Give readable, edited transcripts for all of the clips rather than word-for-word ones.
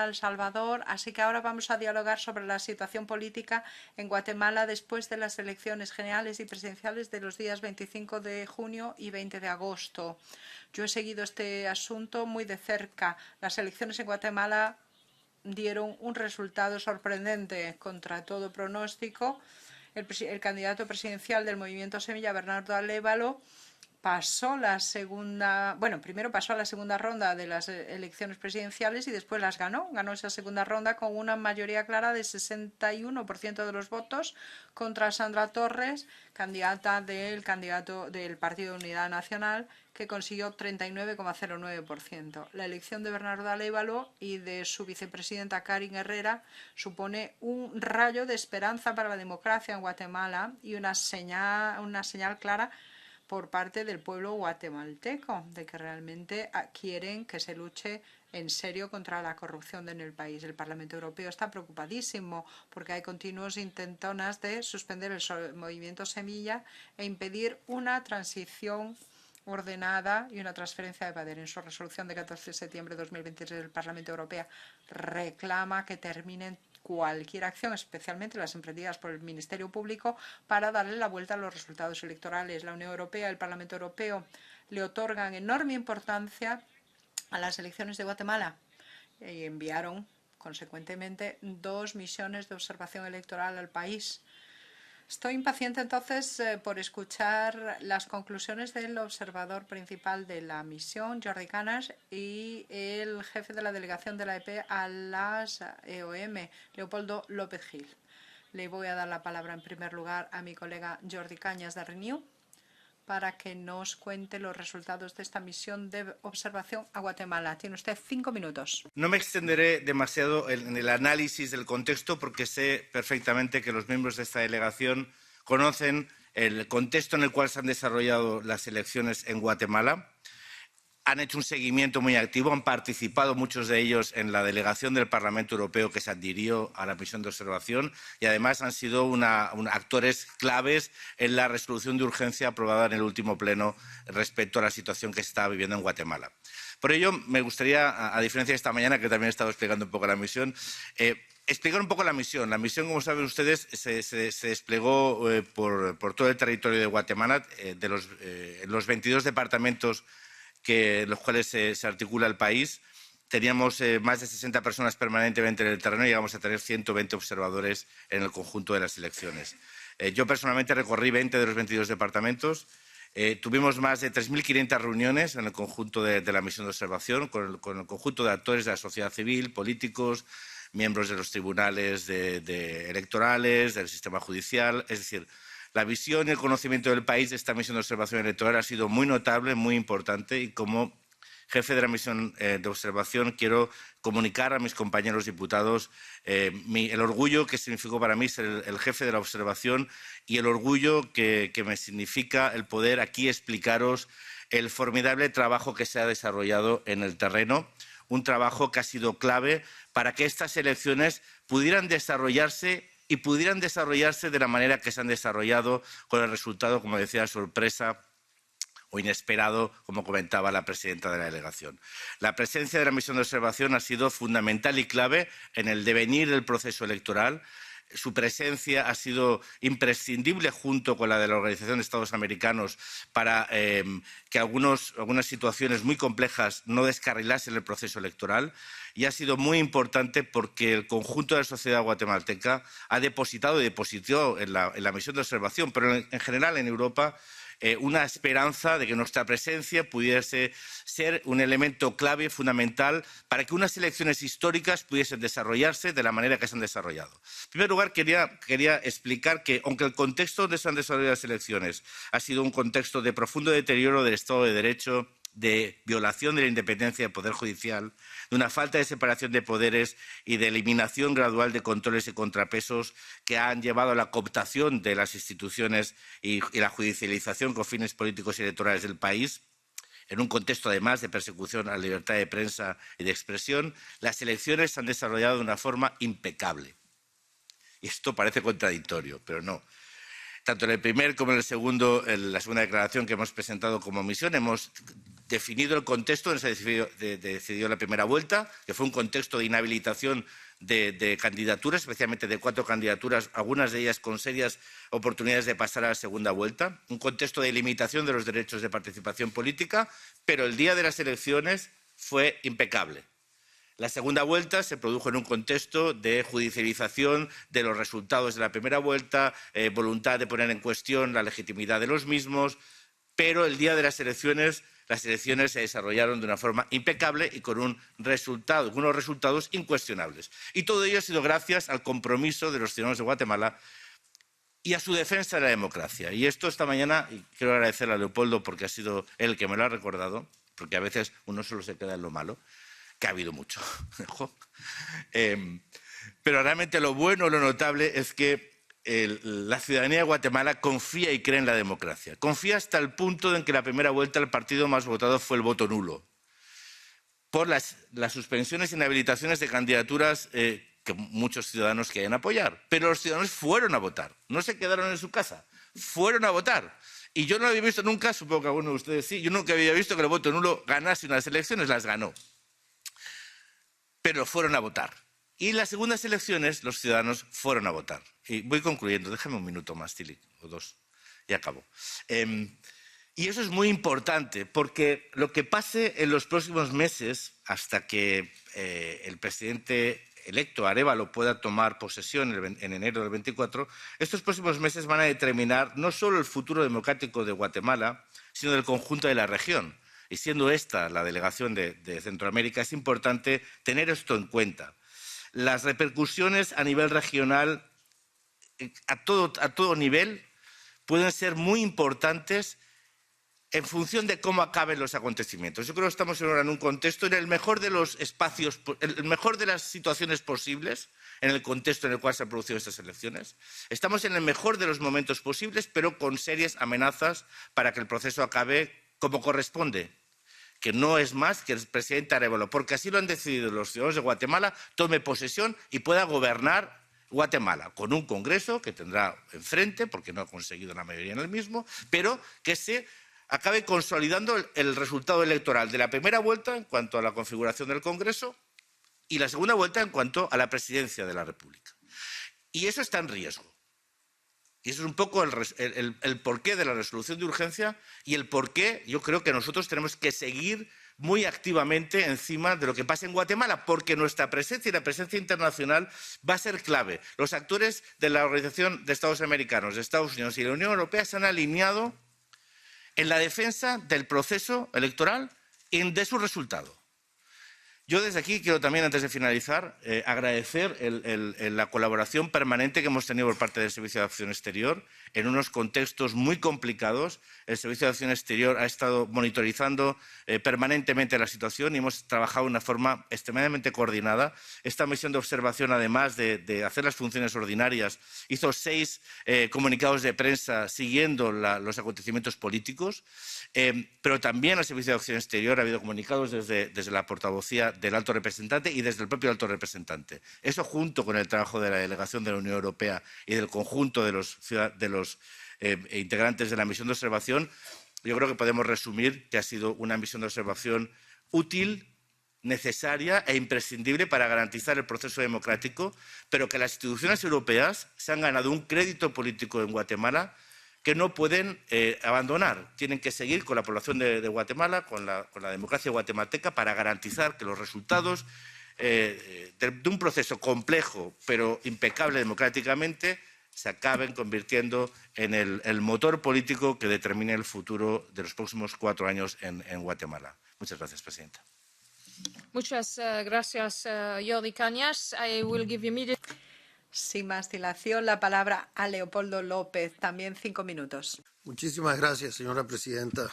El Salvador, así que ahora vamos a dialogar sobre la situación política en Guatemala después de las elecciones generales y presidenciales de los días 25 de junio y 20 de agosto. Yo he seguido este asunto muy de cerca. Las elecciones en Guatemala dieron un resultado sorprendente contra todo pronóstico. El candidato presidencial del movimiento Semilla, Bernardo Alévalo, primero pasó a la segunda ronda de las elecciones presidenciales y después las ganó. Ganó esa segunda ronda con una mayoría clara de 61% de los votos contra Sandra Torres, candidata del Partido de Unidad Nacional, que consiguió 39,09%. La elección de Bernardo Alévalo y de su vicepresidenta Karin Herrera supone un rayo de esperanza para la democracia en Guatemala y una señal clara por parte del pueblo guatemalteco de que realmente quieren que se luche en serio contra la corrupción en el país. El Parlamento Europeo está preocupadísimo porque hay continuos intentonas de suspender el movimiento Semilla e impedir una transición ordenada y una transferencia de poder. En su resolución de 14 de septiembre de 2023, el Parlamento Europeo reclama que terminen cualquier acción, especialmente las emprendidas por el Ministerio Público, para darle la vuelta a los resultados electorales. La Unión Europea y el Parlamento Europeo le otorgan enorme importancia a las elecciones de Guatemala y enviaron, consecuentemente, 2 misiones de observación electoral al país. Estoy impaciente entonces por escuchar las conclusiones del observador principal de la misión, Jordi Canas, y el jefe de la delegación de la EP a las EOM, Leopoldo López Gil. Le voy a dar la palabra en primer lugar a mi colega Jordi Cañas de Renew para que nos cuente los resultados de esta misión de observación a Guatemala. Tiene usted 5 minutos. No me extenderé demasiado en el análisis del contexto porque sé perfectamente que los miembros de esta delegación conocen el contexto en el cual se han desarrollado las elecciones en Guatemala. Han hecho un seguimiento muy activo, han participado muchos de ellos en la delegación del Parlamento Europeo que se adhirió a la misión de observación y además han sido actores claves en la resolución de urgencia aprobada en el último pleno respecto a la situación que se está viviendo en Guatemala. Por ello, me gustaría, a diferencia de esta mañana, que también he estado explicando un poco la misión, explicar un poco la misión. La misión, como saben ustedes, se desplegó por todo el territorio de Guatemala, en los 22 departamentos en los cuales se articula el país. Teníamos más de 60 personas permanentemente en el terreno y llegamos a tener 120 observadores en el conjunto de las elecciones. Yo personalmente recorrí 20 de los 22 departamentos. Tuvimos más de 3.500 reuniones en el conjunto de la misión de observación con el conjunto de actores de la sociedad civil, políticos, miembros de los tribunales electorales, del sistema judicial. Es decir, la visión y el conocimiento del país de esta misión de observación electoral ha sido muy notable, muy importante y como jefe de la misión de observación quiero comunicar a mis compañeros diputados el orgullo que significó para mí ser el jefe de la observación y el orgullo que me significa el poder aquí explicaros el formidable trabajo que se ha desarrollado en el terreno, un trabajo que ha sido clave para que estas elecciones pudieran desarrollarse de la manera que se han desarrollado, con el resultado, como decía, sorpresa o inesperado, como comentaba la presidenta de la delegación. La presencia de la misión de observación ha sido fundamental y clave en el devenir del proceso electoral. Su presencia ha sido imprescindible junto con la de la Organización de Estados Americanos para que algunas situaciones muy complejas no descarrilasen el proceso electoral y ha sido muy importante porque el conjunto de la sociedad guatemalteca ha depositado y depositó en la misión de observación, pero en general en Europa, una esperanza de que nuestra presencia pudiese ser un elemento clave y fundamental para que unas elecciones históricas pudiesen desarrollarse de la manera que se han desarrollado. En primer lugar, quería explicar que, aunque el contexto donde se han desarrollado las elecciones ha sido un contexto de profundo deterioro del Estado de Derecho, de violación de la independencia del Poder Judicial, de una falta de separación de poderes y de eliminación gradual de controles y contrapesos que han llevado a la cooptación de las instituciones y la judicialización con fines políticos y electorales del país, en un contexto además de persecución a la libertad de prensa y de expresión, las elecciones se han desarrollado de una forma impecable. Y esto parece contradictorio, pero no. Tanto en el primer como en la segunda declaración que hemos presentado como misión, hemos definido el contexto donde se decidió la primera vuelta, que fue un contexto de inhabilitación de candidaturas, especialmente de 4 candidaturas, algunas de ellas con serias oportunidades de pasar a la segunda vuelta, un contexto de limitación de los derechos de participación política, pero el día de las elecciones fue impecable. La segunda vuelta se produjo en un contexto de judicialización de los resultados de la primera vuelta, voluntad de poner en cuestión la legitimidad de los mismos, pero el día de las elecciones se desarrollaron de una forma impecable y con unos resultados incuestionables. Y todo ello ha sido gracias al compromiso de los ciudadanos de Guatemala y a su defensa de la democracia. Y esto esta mañana, y quiero agradecerle a Leopoldo porque ha sido él el que me lo ha recordado, porque a veces uno solo se queda en lo malo, que ha habido mucho. Pero realmente lo bueno, lo notable es que la ciudadanía de Guatemala confía y cree en la democracia. Confía hasta el punto en que la primera vuelta el partido más votado fue el voto nulo, por las suspensiones e inhabilitaciones de candidaturas que muchos ciudadanos quieren apoyar. Pero los ciudadanos fueron a votar, no se quedaron en su casa, fueron a votar. Y yo no había visto nunca, supongo que alguno de ustedes sí, yo nunca había visto que el voto nulo ganase unas elecciones, las ganó. Pero fueron a votar. Y en las segundas elecciones los ciudadanos fueron a votar. Y voy concluyendo, déjame un minuto más, Tili, o 2, y acabo. Y eso es muy importante, porque lo que pase en los próximos meses, hasta que el presidente electo, Arévalo, pueda tomar posesión en enero del 24, estos próximos meses van a determinar no solo el futuro democrático de Guatemala, sino del conjunto de la región. Y siendo esta la delegación de Centroamérica, es importante tener esto en cuenta. Las repercusiones a nivel regional, a todo nivel, pueden ser muy importantes en función de cómo acaben los acontecimientos. Yo creo que estamos ahora en un contexto, en el mejor de los espacios, el mejor de las situaciones posibles, en el contexto en el cual se han producido estas elecciones. Estamos en el mejor de los momentos posibles, pero con serias amenazas para que el proceso acabe como corresponde, que no es más que el presidente Arévalo, porque así lo han decidido los ciudadanos de Guatemala, tome posesión y pueda gobernar Guatemala, con un Congreso que tendrá enfrente, porque no ha conseguido la mayoría en el mismo, pero que se acabe consolidando el resultado electoral de la primera vuelta en cuanto a la configuración del Congreso y la segunda vuelta en cuanto a la presidencia de la República. Y eso está en riesgo. Y eso es un poco el porqué de la resolución de urgencia y el porqué yo creo que nosotros tenemos que seguir muy activamente encima de lo que pasa en Guatemala, porque nuestra presencia y la presencia internacional va a ser clave. Los actores de la Organización de Estados Americanos, de Estados Unidos y la Unión Europea se han alineado en la defensa del proceso electoral y de su resultado. Yo desde aquí quiero también, antes de finalizar, agradecer la colaboración permanente que hemos tenido por parte del Servicio de Acción Exterior en unos contextos muy complicados. El Servicio de Acción Exterior ha estado monitorizando permanentemente la situación y hemos trabajado de una forma extremadamente coordinada. Esta misión de observación, además de hacer las funciones ordinarias, hizo 6 comunicados de prensa siguiendo los acontecimientos políticos, pero también al Servicio de Acción Exterior ha habido comunicados desde la portavocía del alto representante y desde el propio alto representante. Eso, junto con el trabajo de la delegación de la Unión Europea y del conjunto de los integrantes de la misión de observación, yo creo que podemos resumir que ha sido una misión de observación útil, necesaria e imprescindible para garantizar el proceso democrático, pero que las instituciones europeas se han ganado un crédito político en Guatemala que no pueden abandonar. Tienen que seguir con la población de Guatemala, con la democracia guatemalteca, para garantizar que los resultados de un proceso complejo pero impecable democráticamente se acaben convirtiendo en el motor político que determine el futuro de los próximos 4 años en Guatemala. Muchas gracias, presidenta. Muchas gracias, Jordi Cañas. I will give you immediate... Sin más dilación, la palabra a Leopoldo López, también 5 minutos. Muchísimas gracias, señora presidenta.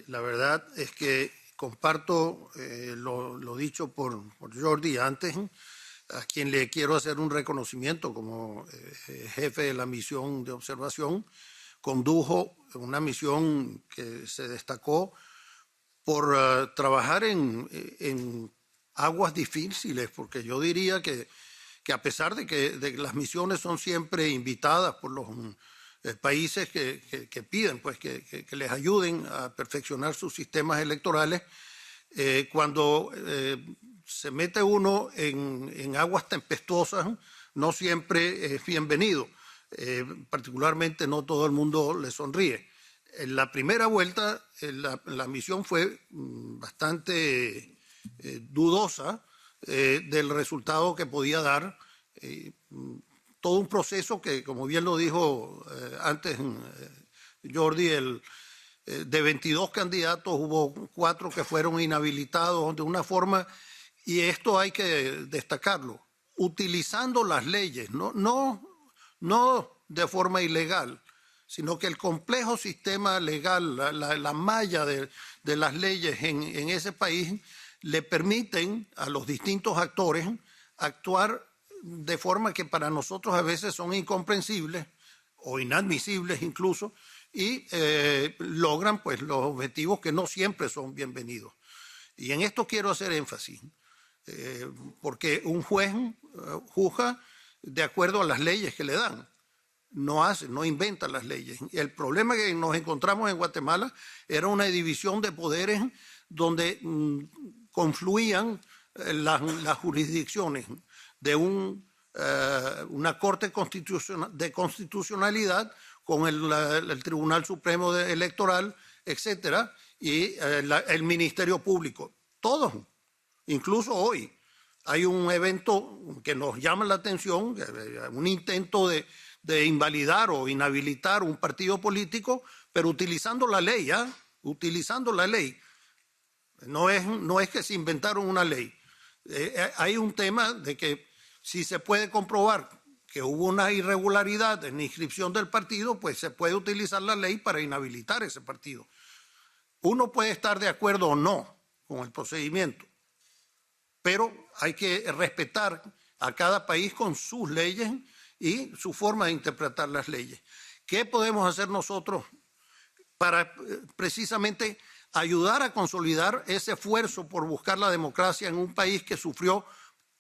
La verdad es que comparto lo dicho por Jordi antes, a quien le quiero hacer un reconocimiento como jefe de la misión de observación. Condujo una misión que se destacó por trabajar en aguas difíciles, porque yo diría que a pesar de que las misiones son siempre invitadas por los países que piden pues, que les ayuden a perfeccionar sus sistemas electorales. Cuando se mete uno en aguas tempestuosas, no siempre es bienvenido. Particularmente no todo el mundo le sonríe. En la primera vuelta la misión fue bastante dudosa del resultado que podía dar. Todo un proceso que, como bien lo dijo antes Jordi, de 22 candidatos hubo 4 que fueron inhabilitados de una forma, y esto hay que destacarlo, utilizando las leyes, no de forma ilegal, sino que el complejo sistema legal, la malla de las leyes en ese país le permiten a los distintos actores actuar de forma que para nosotros a veces son incomprensibles o inadmisibles incluso, y logran pues los objetivos que no siempre son bienvenidos. Y en esto quiero hacer énfasis, porque un juez juzga de acuerdo a las leyes que le dan, no inventa las leyes. El problema que nos encontramos en Guatemala era una división de poderes donde confluían las jurisdicciones de una Corte de Constitucionalidad con el Tribunal Supremo Electoral, etcétera, y el Ministerio Público. Todos, incluso hoy, hay un evento que nos llama la atención, un intento de invalidar o inhabilitar un partido político, pero utilizando la ley, utilizando la ley. No es que se inventaron una ley. Hay un tema de que si se puede comprobar que hubo una irregularidad en la inscripción del partido, pues se puede utilizar la ley para inhabilitar ese partido. Uno puede estar de acuerdo o no con el procedimiento, pero hay que respetar a cada país con sus leyes y su forma de interpretar las leyes. ¿Qué podemos hacer nosotros para precisamente ayudar a consolidar ese esfuerzo por buscar la democracia en un país que sufrió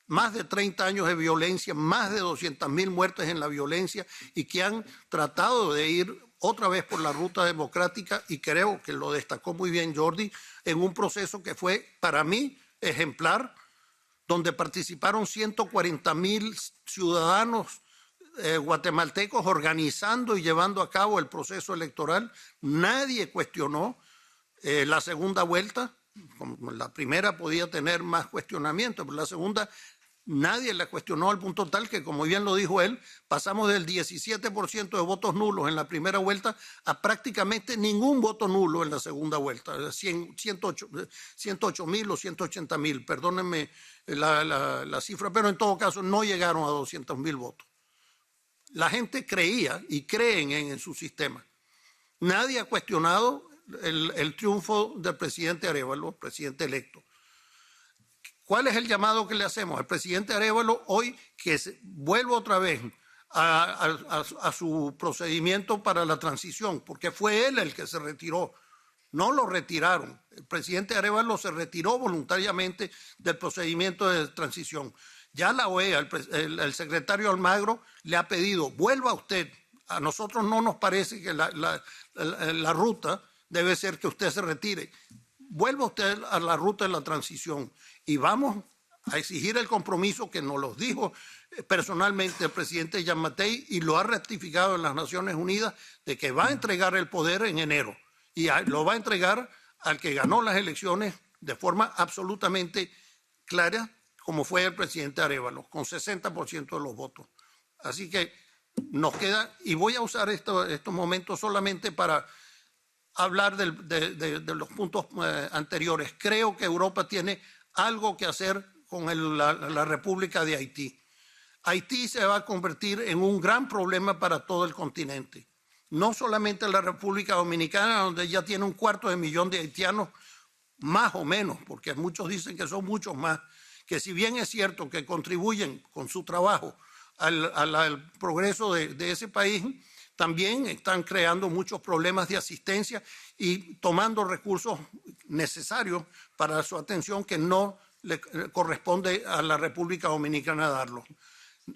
más de 30 años de violencia, más de 200.000 muertes en la violencia, y que han tratado de ir otra vez por la ruta democrática, y creo que lo destacó muy bien Jordi, en un proceso que fue para mí ejemplar, donde participaron 140.000 ciudadanos guatemaltecos organizando y llevando a cabo el proceso electoral. Nadie cuestionó la segunda vuelta. Como la primera podía tener más cuestionamiento, pero la segunda nadie la cuestionó, al punto tal que, como bien lo dijo él, pasamos del 17% de votos nulos en la primera vuelta a prácticamente ningún voto nulo en la segunda vuelta, 108.000 o 180.000, perdónenme la cifra, pero en todo caso no llegaron a 200.000 votos. La gente creía y creen en su sistema. Nadie ha cuestionado el triunfo del presidente Arévalo, presidente electo. ¿Cuál es el llamado que le hacemos al presidente Arévalo hoy? Que vuelva otra vez a su procedimiento para la transición, porque fue él el que se retiró, no lo retiraron. El presidente Arévalo se retiró voluntariamente del procedimiento de transición. Ya la OEA, el secretario Almagro, le ha pedido, vuelva usted. A nosotros no nos parece que la ruta debe ser que usted se retire. Vuelva usted a la ruta de la transición y vamos a exigir el compromiso que nos lo dijo personalmente el presidente Giammattei y lo ha ratificado en las Naciones Unidas, de que va a entregar el poder en enero y lo va a entregar al que ganó las elecciones de forma absolutamente clara, como fue el presidente Arévalo, con 60% de los votos. Así que nos queda, y voy a usar estos momentos solamente para hablar de los puntos anteriores. Creo que Europa tiene algo que hacer con la República de Haití. Haití se va a convertir en un gran problema para todo el continente. No solamente la República Dominicana, donde ya tiene 250.000 de haitianos, más o menos, porque muchos dicen que son muchos más, que si bien es cierto que contribuyen con su trabajo al progreso de ese país, también están creando muchos problemas de asistencia y tomando recursos necesarios para su atención que no le corresponde a la República Dominicana darlos.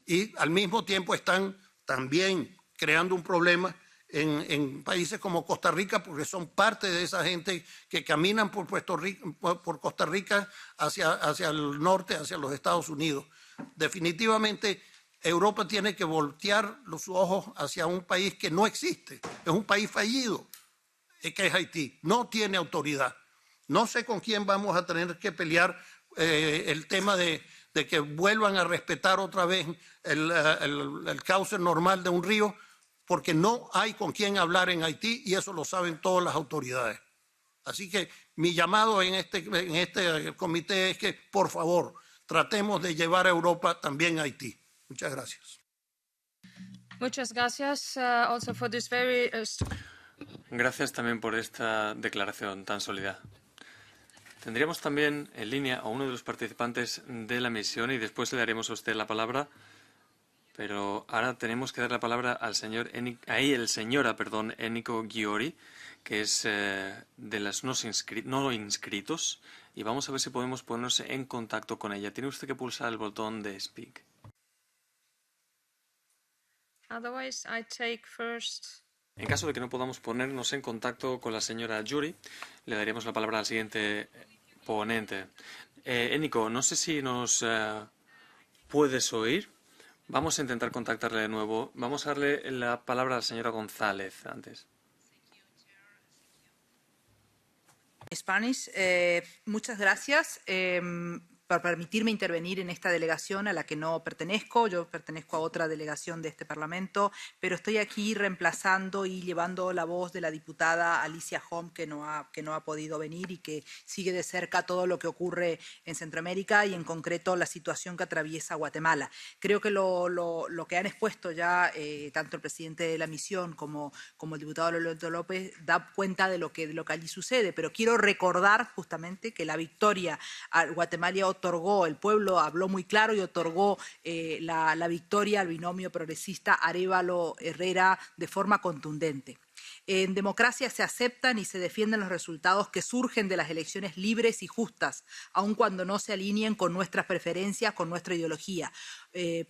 Y al mismo tiempo están también creando un problema en países como Costa Rica, porque son parte de esa gente que caminan por Costa Rica hacia el norte, hacia los Estados Unidos. Definitivamente, Europa tiene que voltear los ojos hacia un país que no existe, es un país fallido, que es Haití, no tiene autoridad. No sé con quién vamos a tener que pelear el tema de que vuelvan a respetar otra vez el cauce normal de un río, porque no hay con quién hablar en Haití y eso lo saben todas las autoridades. Así que mi llamado en este comité es que, por favor, tratemos de llevar a Europa también a Haití. Muchas gracias. Muchas gracias also for this very Gracias también por esta declaración tan sólida. Tendríamos también en línea a uno de los participantes de la misión y después le daremos a usted la palabra. Pero ahora tenemos que dar la palabra al señora Eniko Giori, que es de los no inscritos, y vamos a ver si podemos ponernos en contacto con ella. Tiene usted que pulsar el botón de Speak. Otherwise, I take first. En caso de que no podamos ponernos en contacto con la señora Giori, le daríamos la palabra al siguiente ponente. Eniko, no sé si nos puedes oír. Vamos a intentar contactarle de nuevo. Vamos a darle la palabra a la señora González antes. Spanish, muchas gracias por permitirme intervenir en esta delegación a la que no pertenezco. Yo pertenezco a otra delegación de este Parlamento, pero estoy aquí reemplazando y llevando la voz de la diputada Alicia Hom, que no ha podido venir y que sigue de cerca todo lo que ocurre en Centroamérica y en concreto la situación que atraviesa Guatemala. Creo que lo que han expuesto ya tanto el presidente de la misión como el diputado Lolito López da cuenta de lo que allí sucede, pero quiero recordar justamente que la victoria a Guatemala otorgó, el pueblo habló muy claro y otorgó la victoria al binomio progresista Arévalo-Herrera de forma contundente. En democracia se aceptan y se defienden los resultados que surgen de las elecciones libres y justas, aun cuando no se alineen con nuestras preferencias, con nuestra ideología,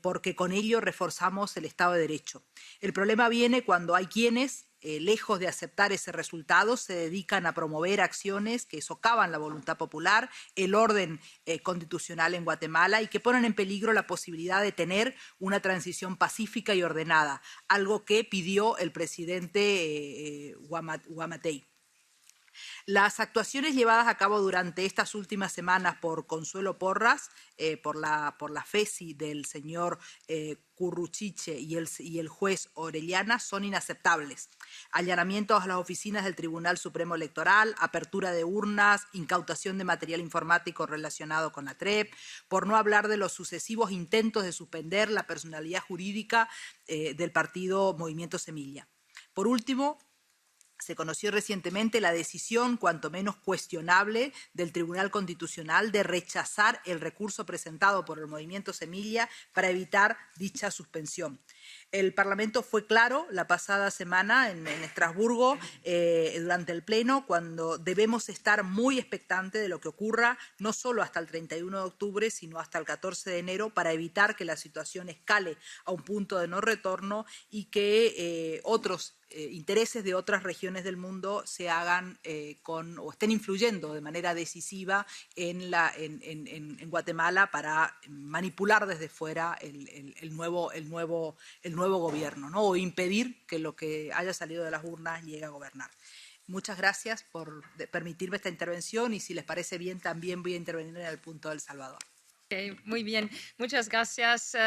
porque con ello reforzamos el Estado de Derecho. El problema viene cuando hay quienes, lejos de aceptar ese resultado, se dedican a promover acciones que socavan la voluntad popular, el orden constitucional en Guatemala y que ponen en peligro la posibilidad de tener una transición pacífica y ordenada, algo que pidió el presidente Giammattei. Las actuaciones llevadas a cabo durante estas últimas semanas por Consuelo Porras, por la FESI del señor Curruchiche y el juez Orellana son inaceptables. Allanamientos a las oficinas del Tribunal Supremo Electoral, apertura de urnas, incautación de material informático relacionado con la TREP, por no hablar de los sucesivos intentos de suspender la personalidad jurídica del partido Movimiento Semilla. Por último, se conoció recientemente la decisión, cuanto menos cuestionable, del Tribunal Constitucional de rechazar el recurso presentado por el Movimiento Semilla para evitar dicha suspensión. El Parlamento fue claro la pasada semana en Estrasburgo durante el Pleno cuando debemos estar muy expectantes de lo que ocurra no solo hasta el 31 de octubre sino hasta el 14 de enero para evitar que la situación escale a un punto de no retorno y que otros intereses de otras regiones del mundo se hagan o estén influyendo de manera decisiva en Guatemala para manipular desde fuera el nuevo gobierno, ¿no? O impedir que lo que haya salido de las urnas llegue a gobernar. Muchas gracias por permitirme esta intervención y si les parece bien también voy a intervenir en el punto de El Salvador. Okay, muy bien, muchas gracias.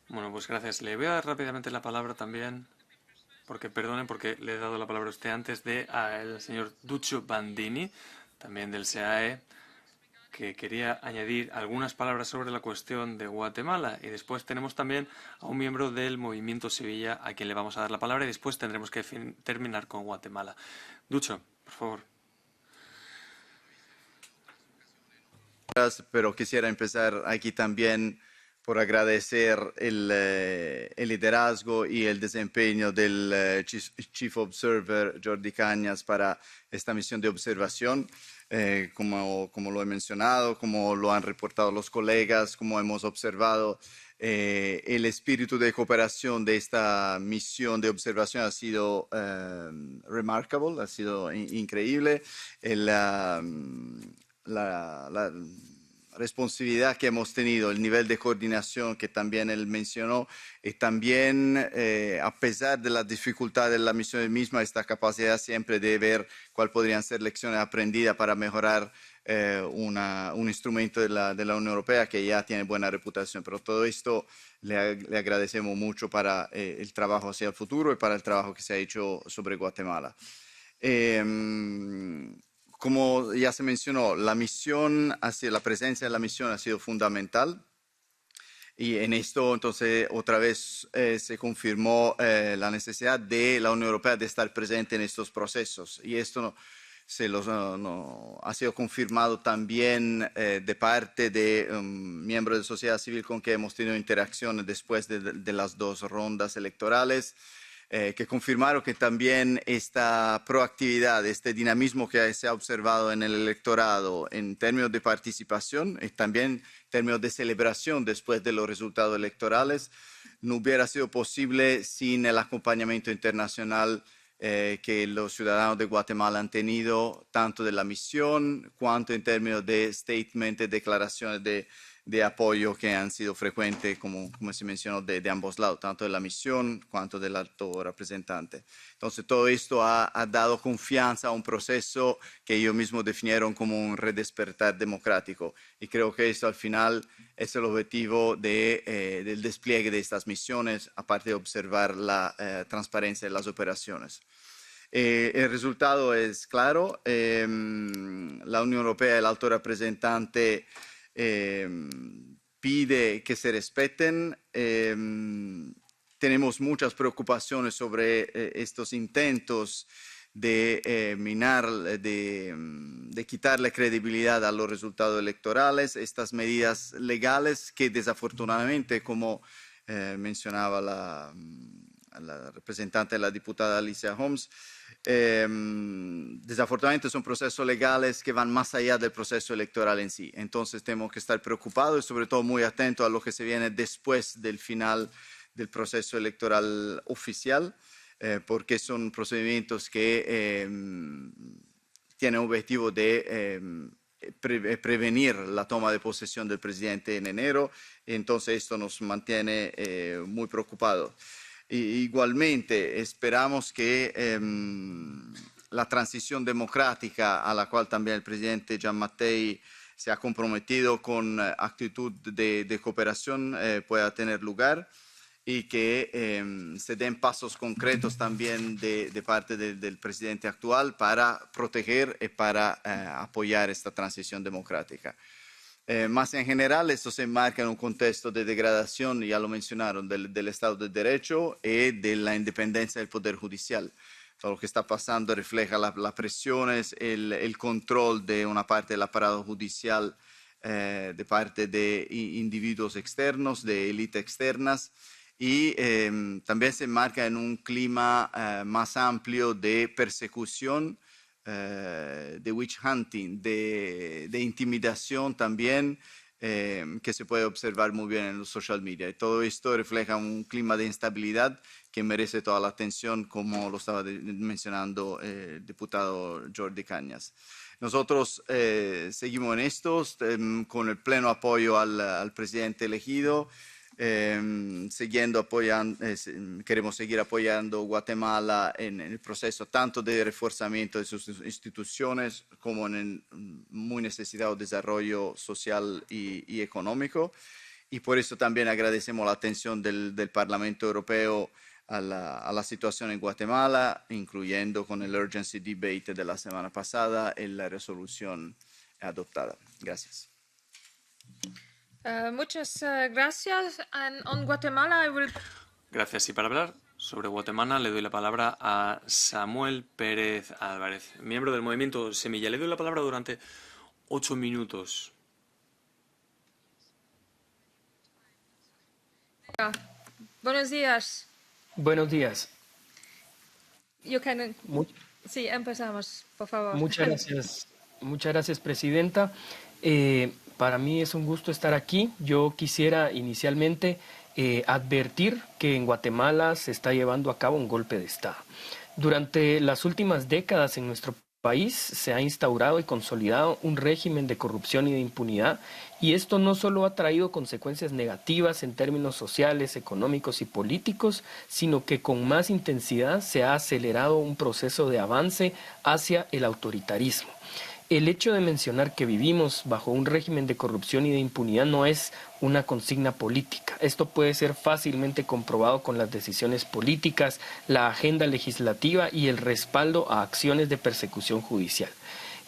Bueno, pues gracias. Le voy a dar rápidamente la palabra también, porque le he dado la palabra a usted antes al señor Duccio Bandini, también del SEAE, que quería añadir algunas palabras sobre la cuestión de Guatemala. Y después tenemos también a un miembro del Movimiento Sevilla a quien le vamos a dar la palabra y después tendremos que terminar con Guatemala. Duccio, por favor. Pero quisiera empezar aquí también por agradecer el liderazgo y el desempeño del Chief Observer Jordi Cañas para esta misión de observación. como lo he mencionado, como lo han reportado los colegas, como hemos observado. El espíritu de cooperación de esta misión de observación ha sido remarkable, ha sido increíble. La responsabilidad que hemos tenido, el nivel de coordinación que también él mencionó, y también, a pesar de la dificultad de la misión misma, esta capacidad siempre de ver cuáles podrían ser lecciones aprendidas para mejorar un instrumento de la Unión Europea que ya tiene buena reputación. Pero todo esto le agradecemos mucho para el trabajo hacia el futuro y para el trabajo que se ha hecho sobre Guatemala. Como ya se mencionó, la presencia de la misión ha sido fundamental. Y en esto, entonces, otra vez se confirmó la necesidad de la Unión Europea de estar presente en estos procesos. Y esto ha sido confirmado también de parte de miembros de sociedad civil con que hemos tenido interacciones después de las 2 rondas electorales, que confirmaron que también esta proactividad, este dinamismo que se ha observado en el electorado en términos de participación y también en términos de celebración después de los resultados electorales, no hubiera sido posible sin el acompañamiento internacional que los ciudadanos de Guatemala han tenido, tanto de la misión cuanto en términos de statement, de declaraciones de apoyo que han sido frecuentes, como se mencionó, de ambos lados, tanto de la misión cuanto del alto representante. Entonces, todo esto ha dado confianza a un proceso que ellos mismos definieron como un redespertar democrático. Y creo que esto al final es el objetivo del despliegue de estas misiones, aparte de observar la transparencia de las operaciones. El resultado es claro. La Unión Europea, el alto representante, pide que se respeten. Tenemos muchas preocupaciones sobre estos intentos de minar, de quitarle credibilidad a los resultados electorales, estas medidas legales que desafortunadamente, como mencionaba la representante, la diputada Alicia Holmes, desafortunadamente son procesos legales que van más allá del proceso electoral en sí. Entonces tenemos que estar preocupados y sobre todo muy atentos a lo que se viene después del final del proceso electoral oficial, porque son procedimientos que tienen objetivo de prevenir la toma de posesión del presidente en enero. Entonces esto nos mantiene muy preocupados. Igualmente, esperamos que la transición democrática a la cual también el presidente Gian Mattei se ha comprometido con actitud de cooperación pueda tener lugar y que se den pasos concretos también de parte del presidente actual para proteger y para apoyar esta transición democrática. Más en general, esto se enmarca en un contexto de degradación, ya lo mencionaron, del Estado de Derecho y de la independencia del Poder Judicial. Todo lo que está pasando refleja las presiones, el control de una parte del aparato judicial de parte de individuos externos, de élites externas, y también se enmarca en un clima más amplio de persecución, de witch hunting, de intimidación también, que se puede observar muy bien en los social media. Y todo esto refleja un clima de instabilidad que merece toda la atención, como lo estaba mencionando el diputado Jordi Cañas. Nosotros seguimos en esto con el pleno apoyo al presidente elegido. Queremos seguir apoyando Guatemala en el proceso tanto de reforzamiento de sus instituciones como en el muy necesitado desarrollo social y económico. Y por eso también agradecemos la atención del Parlamento Europeo a la situación en Guatemala, incluyendo con el Urgency Debate de la semana pasada en la resolución adoptada. Gracias. Muchas gracias. And on Guatemala, I will... Gracias. Y para hablar sobre Guatemala le doy la palabra a Samuel Pérez Álvarez, miembro del movimiento Semilla. Le doy la palabra durante 8 minutos. Buenos días. Buenos días. Sí, empezamos, por favor. Muchas gracias. Muchas gracias, Presidenta. Para mí es un gusto estar aquí. Yo quisiera inicialmente advertir que en Guatemala se está llevando a cabo un golpe de Estado. Durante las últimas décadas en nuestro país se ha instaurado y consolidado un régimen de corrupción y de impunidad, y esto no solo ha traído consecuencias negativas en términos sociales, económicos y políticos, sino que con más intensidad se ha acelerado un proceso de avance hacia el autoritarismo. El hecho de mencionar que vivimos bajo un régimen de corrupción y de impunidad no es una consigna política. Esto puede ser fácilmente comprobado con las decisiones políticas, la agenda legislativa y el respaldo a acciones de persecución judicial.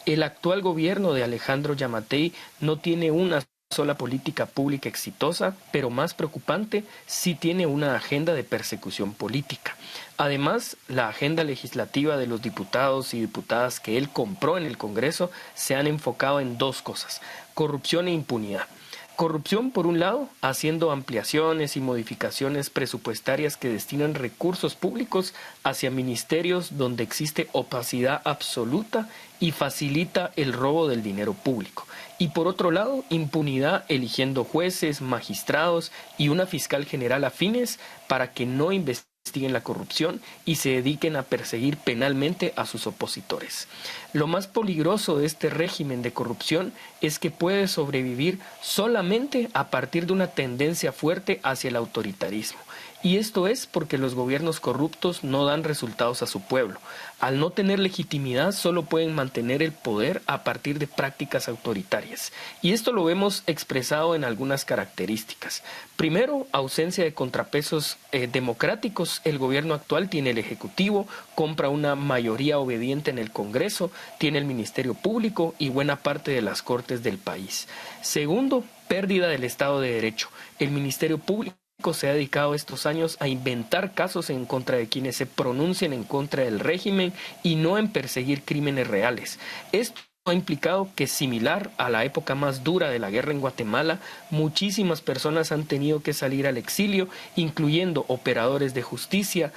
El actual gobierno de Alejandro Giammattei no tiene una sola política pública exitosa, pero más preocupante, sí tiene una agenda de persecución política. Además, la agenda legislativa de los diputados y diputadas que él compró en el Congreso se han enfocado en dos cosas: corrupción e impunidad. Corrupción, por un lado, haciendo ampliaciones y modificaciones presupuestarias que destinan recursos públicos hacia ministerios donde existe opacidad absoluta y facilita el robo del dinero público. Y por otro lado, impunidad eligiendo jueces, magistrados y una fiscal general afines para que no investiguen la corrupción y se dediquen a perseguir penalmente a sus opositores. Lo más peligroso de este régimen de corrupción es que puede sobrevivir solamente a partir de una tendencia fuerte hacia el autoritarismo. Y esto es porque los gobiernos corruptos no dan resultados a su pueblo. Al no tener legitimidad, solo pueden mantener el poder a partir de prácticas autoritarias. Y esto lo vemos expresado en algunas características. Primero, ausencia de contrapesos democráticos. El gobierno actual tiene el Ejecutivo, compra una mayoría obediente en el Congreso, tiene el Ministerio Público y buena parte de las Cortes del país. Segundo, pérdida del Estado de Derecho. El Ministerio Público se ha dedicado estos años a inventar casos en contra de quienes se pronuncian en contra del régimen y no en perseguir crímenes reales. Esto ha implicado que, similar a la época más dura de la guerra en Guatemala, muchísimas personas han tenido que salir al exilio, incluyendo operadores de justicia,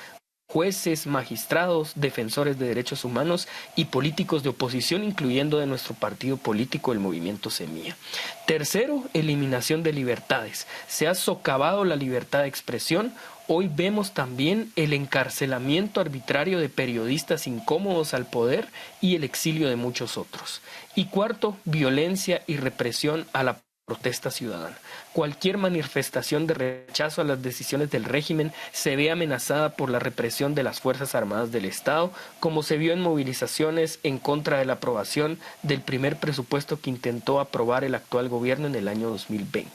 jueces, magistrados, defensores de derechos humanos y políticos de oposición, incluyendo de nuestro partido político, el Movimiento Semilla. Tercero, eliminación de libertades. Se ha socavado la libertad de expresión. Hoy vemos también el encarcelamiento arbitrario de periodistas incómodos al poder y el exilio de muchos otros. Y cuarto, violencia y represión a la protesta ciudadana. Cualquier manifestación de rechazo a las decisiones del régimen se ve amenazada por la represión de las Fuerzas Armadas del Estado, como se vio en movilizaciones en contra de la aprobación del primer presupuesto que intentó aprobar el actual gobierno en el año 2020.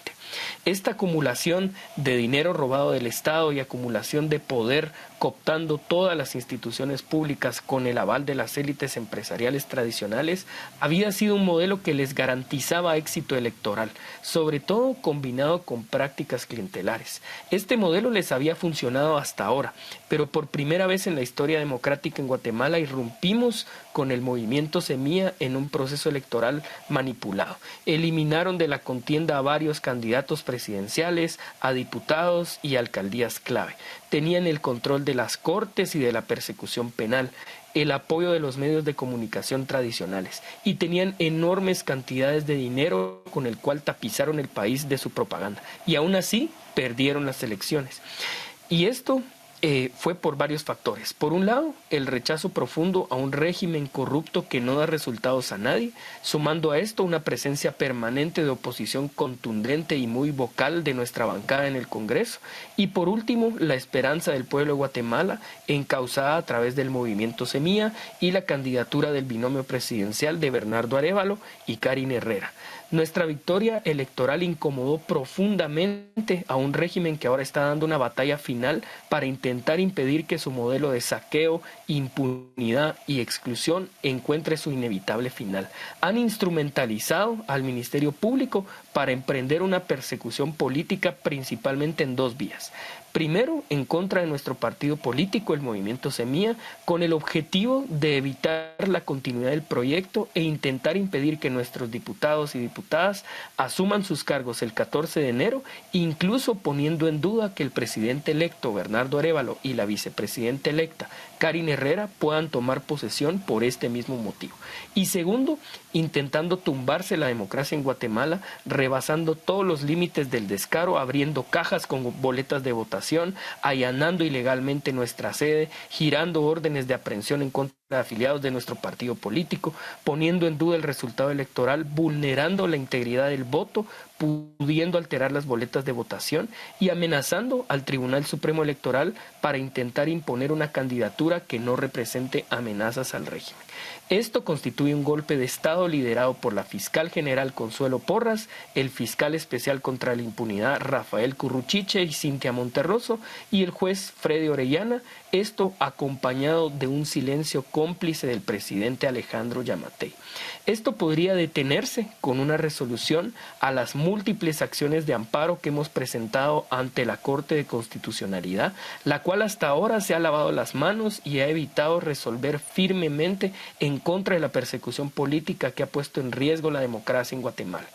Esta acumulación de dinero robado del Estado y acumulación de poder cooptando todas las instituciones públicas con el aval de las élites empresariales tradicionales había sido un modelo que les garantizaba éxito electoral, sobre todo combinado con prácticas clientelares. Este modelo les había funcionado hasta ahora, pero por primera vez en la historia democrática en Guatemala irrumpimos con el Movimiento Semilla en un proceso electoral manipulado. Eliminaron de la contienda a varios candidatos presidenciales, a diputados y alcaldías clave. Tenían el control de las cortes y de la persecución penal, el apoyo de los medios de comunicación tradicionales y tenían enormes cantidades de dinero con el cual tapizaron el país de su propaganda. Y aún así perdieron las elecciones. Y esto fue por varios factores. Por un lado, el rechazo profundo a un régimen corrupto que no da resultados a nadie, sumando a esto una presencia permanente de oposición contundente y muy vocal de nuestra bancada en el Congreso. Y por último, la esperanza del pueblo de Guatemala, encauzada a través del Movimiento Semilla y la candidatura del binomio presidencial de Bernardo Arévalo y Karin Herrera. Nuestra victoria electoral incomodó profundamente a un régimen que ahora está dando una batalla final para intentar impedir que su modelo de saqueo, impunidad y exclusión encuentre su inevitable final. Han instrumentalizado al Ministerio Público para emprender una persecución política principalmente en dos vías. Primero, en contra de nuestro partido político, el Movimiento Semilla, con el objetivo de evitar la continuidad del proyecto e intentar impedir que nuestros diputados y diputadas asuman sus cargos el 14 de enero, incluso poniendo en duda que el presidente electo Bernardo Arévalo y la vicepresidenta electa Karin Herrera puedan tomar posesión por este mismo motivo. Y segundo, intentando tumbarse la democracia en Guatemala, rebasando todos los límites del descaro, abriendo cajas con boletas de votación, allanando ilegalmente nuestra sede, girando órdenes de aprehensión en contra de afiliados de nuestro partido político, poniendo en duda el resultado electoral, vulnerando la integridad del voto, pudiendo alterar las boletas de votación y amenazando al Tribunal Supremo Electoral para intentar imponer una candidatura que no represente amenazas al régimen. Esto constituye un golpe de Estado liderado por la fiscal general Consuelo Porras, el fiscal especial contra la impunidad Rafael Curruchiche y Cintia Monterroso y el juez Freddy Orellana, esto acompañado de un silencio cómplice del presidente Alejandro Yamatei. Esto podría detenerse con una resolución a las múltiples acciones de amparo que hemos presentado ante la Corte de Constitucionalidad, la cual hasta ahora se ha lavado las manos y ha evitado resolver firmemente en contra de la persecución política que ha puesto en riesgo la democracia en Guatemala.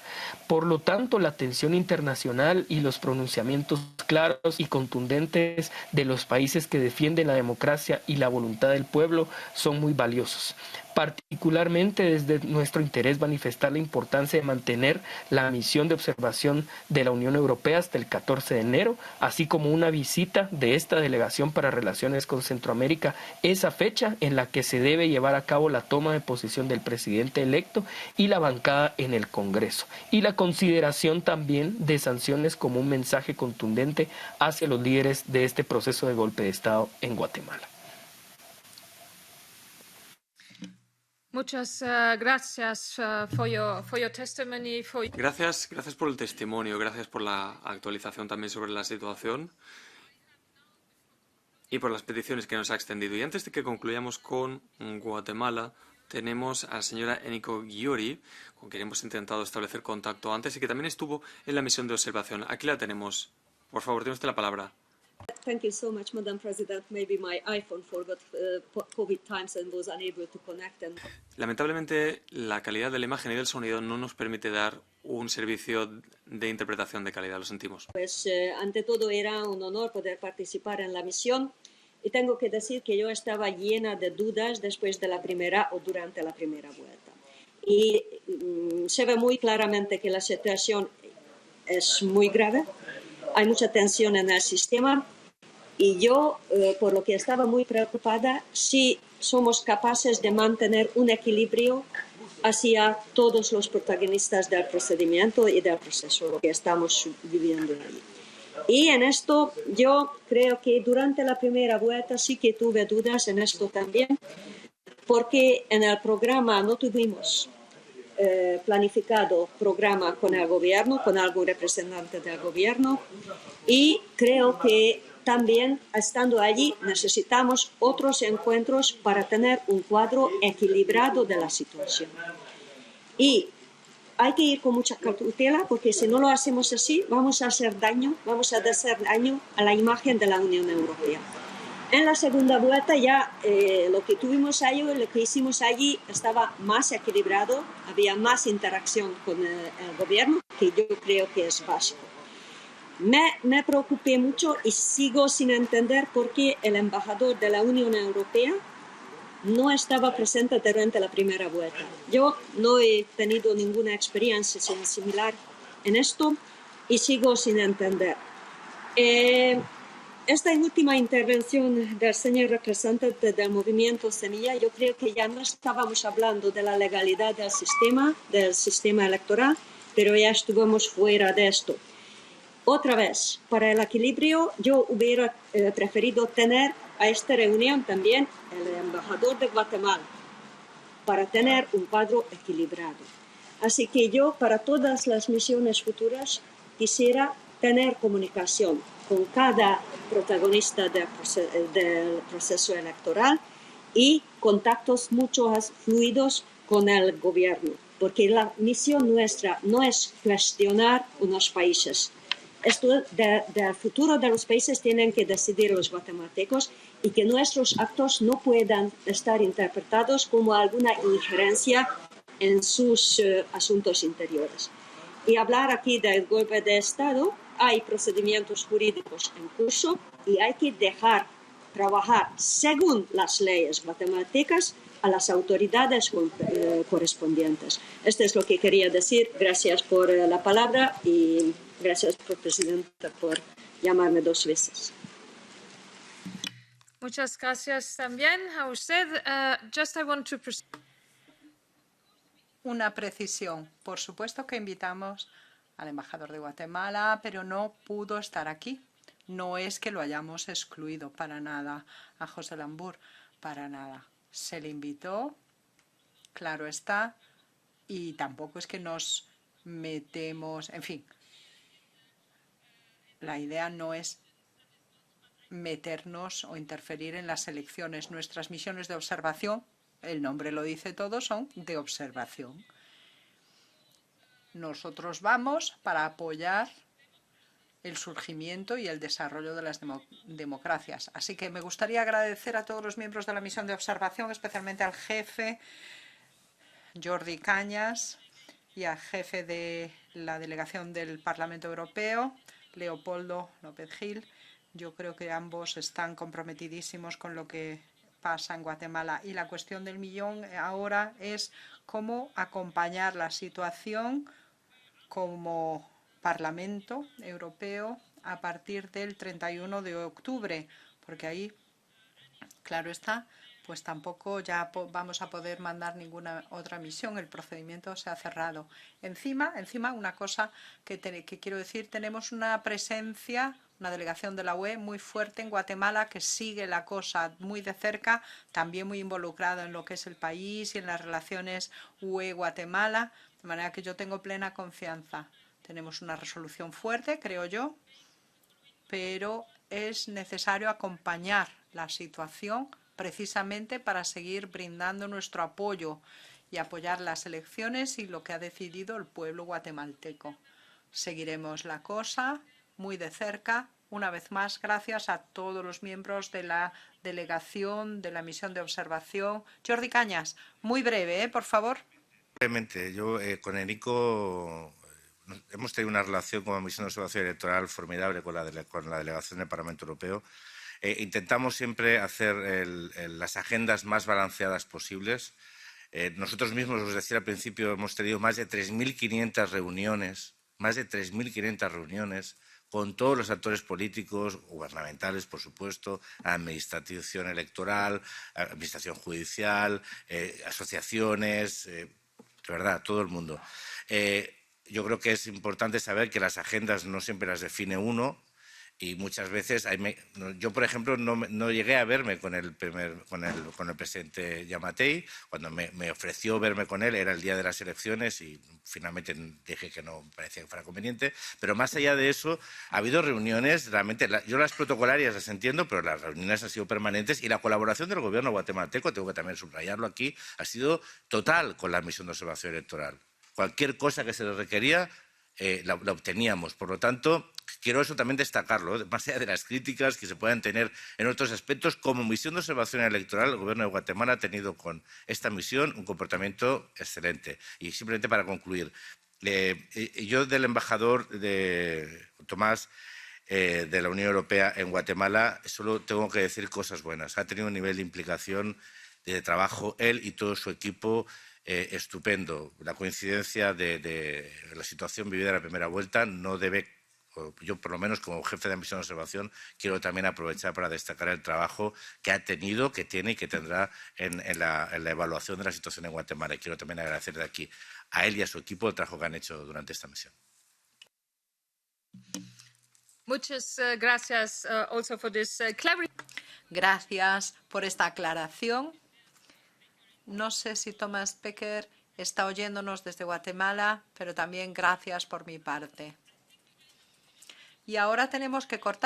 Por lo tanto, la atención internacional y los pronunciamientos claros y contundentes de los países que defienden la democracia y la voluntad del pueblo son muy valiosos. Particularmente desde nuestro interés manifestar la importancia de mantener la misión de observación de la Unión Europea hasta el 14 de enero, así como una visita de esta delegación para relaciones con Centroamérica, esa fecha en la que se debe llevar a cabo la toma de posesión del presidente electo y la bancada en el Congreso, y la consideración también de sanciones como un mensaje contundente hacia los líderes de este proceso de golpe de Estado en Guatemala. Muchas gracias for your testimony. Gracias por el testimonio, gracias por la actualización también sobre la situación y por las peticiones que nos ha extendido. Y antes de que concluyamos con Guatemala, tenemos a la señora Eniko Giori, con quien hemos intentado establecer contacto antes y que también estuvo en la misión de observación. Aquí la tenemos. Por favor, tiene usted la palabra. Thank you so much, Madam President. Maybe my iPhone forgot COVID times and was unable to connect. Lamentablemente, la calidad de la imagen y del sonido no nos permite dar un servicio de interpretación de calidad. Lo sentimos. Pues ante todo era un honor poder participar en la misión y tengo que decir que yo estaba llena de dudas después de la primera o durante la primera vuelta. Y se ve muy claramente que la situación es muy grave. Hay mucha tensión en el sistema y yo, por lo que estaba muy preocupada, si somos capaces de mantener un equilibrio hacia todos los protagonistas del procedimiento y del proceso, lo que estamos viviendo ahí. Y en esto yo creo que durante la primera vuelta sí que tuve dudas en esto también, porque en el programa no tuvimos planificado programa con el gobierno, con algún representante del gobierno, y creo que también estando allí necesitamos otros encuentros para tener un cuadro equilibrado de la situación. Y hay que ir con mucha cautela porque si no lo hacemos así vamos a hacer daño a la imagen de la Unión Europea. En la segunda vuelta ya lo que tuvimos allí, lo que hicimos allí estaba más equilibrado, había más interacción con el gobierno, que yo creo que es básico. Me preocupé mucho y sigo sin entender por qué el embajador de la Unión Europea no estaba presente durante la primera vuelta. Yo no he tenido ninguna experiencia similar en esto y sigo sin entender. Esta última intervención del señor representante del movimiento Semilla, yo creo que ya no estábamos hablando de la legalidad del sistema electoral, pero ya estuvimos fuera de esto. Otra vez, para el equilibrio, yo hubiera preferido tener a esta reunión también el embajador de Guatemala, para tener un cuadro equilibrado. Así que yo, para todas las misiones futuras, quisiera tener comunicación con cada protagonista del proceso electoral y contactos mucho más fluidos con el gobierno, porque la misión nuestra no es cuestionar unos países. Esto del futuro de los países tienen que decidir los guatemaltecos y que nuestros actos no puedan estar interpretados como alguna injerencia en sus asuntos interiores. Y hablar aquí del golpe de Estado, hay procedimientos jurídicos en curso y hay que dejar trabajar según las leyes guatemaltecas a las autoridades correspondientes. Esto es lo que quería decir. Gracias por la palabra y gracias, Presidenta, por llamarme 2 veces. Muchas gracias también a usted. Just I want to Una precisión. Por supuesto que invitamos al embajador de Guatemala, pero no pudo estar aquí. No es que lo hayamos excluido para nada a José Lambur, para nada. Se le invitó, claro está, y tampoco es que nos metemos, en fin. La idea no es meternos o interferir en las elecciones. Nuestras misiones de observación, el nombre lo dice todo, son de observación. Nosotros vamos para apoyar el surgimiento y el desarrollo de las democracias. Así que me gustaría agradecer a todos los miembros de la misión de observación, especialmente al jefe Jordi Cañas y al jefe de la delegación del Parlamento Europeo, Leopoldo López Gil. Yo creo que ambos están comprometidísimos con lo que pasa en Guatemala. Y la cuestión del millón ahora es cómo acompañar la situación como Parlamento Europeo a partir del 31 de octubre, porque ahí, claro está, pues tampoco ya vamos a poder mandar ninguna otra misión. El procedimiento se ha cerrado. Encima una cosa que quiero decir, tenemos una presencia, una delegación de la UE muy fuerte en Guatemala que sigue la cosa muy de cerca, también muy involucrada en lo que es el país y en las relaciones UE-Guatemala, de manera que yo tengo plena confianza. Tenemos una resolución fuerte, creo yo, pero es necesario acompañar la situación precisamente para seguir brindando nuestro apoyo y apoyar las elecciones y lo que ha decidido el pueblo guatemalteco. Seguiremos la cosa muy de cerca. Una vez más, gracias a todos los miembros de la delegación, de la misión de observación. Jordi Cañas, muy breve, por favor. Brevemente, yo con Enrico hemos tenido una relación como misión de observación electoral formidable con la delegación del Parlamento Europeo. Intentamos siempre hacer las agendas más balanceadas posibles. Nosotros mismos, os decía al principio, hemos tenido más de 3.500 reuniones, con todos los actores políticos, gubernamentales, por supuesto, administración electoral, administración judicial, asociaciones, de verdad, todo el mundo. Yo creo que es importante saber que las agendas no siempre las define uno y muchas veces yo, por ejemplo, no llegué a verme con el presidente Giammattei. Cuando me ofreció verme con él era el día de las elecciones y finalmente dije que no me parecía que fuera conveniente. Pero más allá de eso, ha habido reuniones, realmente, yo las protocolarias las entiendo, pero las reuniones han sido permanentes y la colaboración del gobierno guatemalteco, tengo que también subrayarlo aquí, ha sido total con la misión de observación electoral. Cualquier cosa que se le requería la obteníamos. Por lo tanto, quiero eso también destacarlo, más allá de las críticas que se puedan tener en otros aspectos. Como misión de observación electoral, el Gobierno de Guatemala ha tenido con esta misión un comportamiento excelente. Y simplemente para concluir, yo del embajador Tomás de la Unión Europea en Guatemala solo tengo que decir cosas buenas. Ha tenido un nivel de implicación, de trabajo, él y todo su equipo, estupendo. La coincidencia de la situación vivida en la primera vuelta no debe, yo por lo menos como jefe de misión de observación, quiero también aprovechar para destacar el trabajo que ha tenido, que tiene y que tendrá en la evaluación de la situación en Guatemala. Y quiero también agradecer de aquí a él y a su equipo el trabajo que han hecho durante esta misión. Muchas gracias also for this Gracias por esta aclaración. No sé si Thomas Becker está oyéndonos desde Guatemala, pero también gracias por mi parte. Y ahora tenemos que cortar.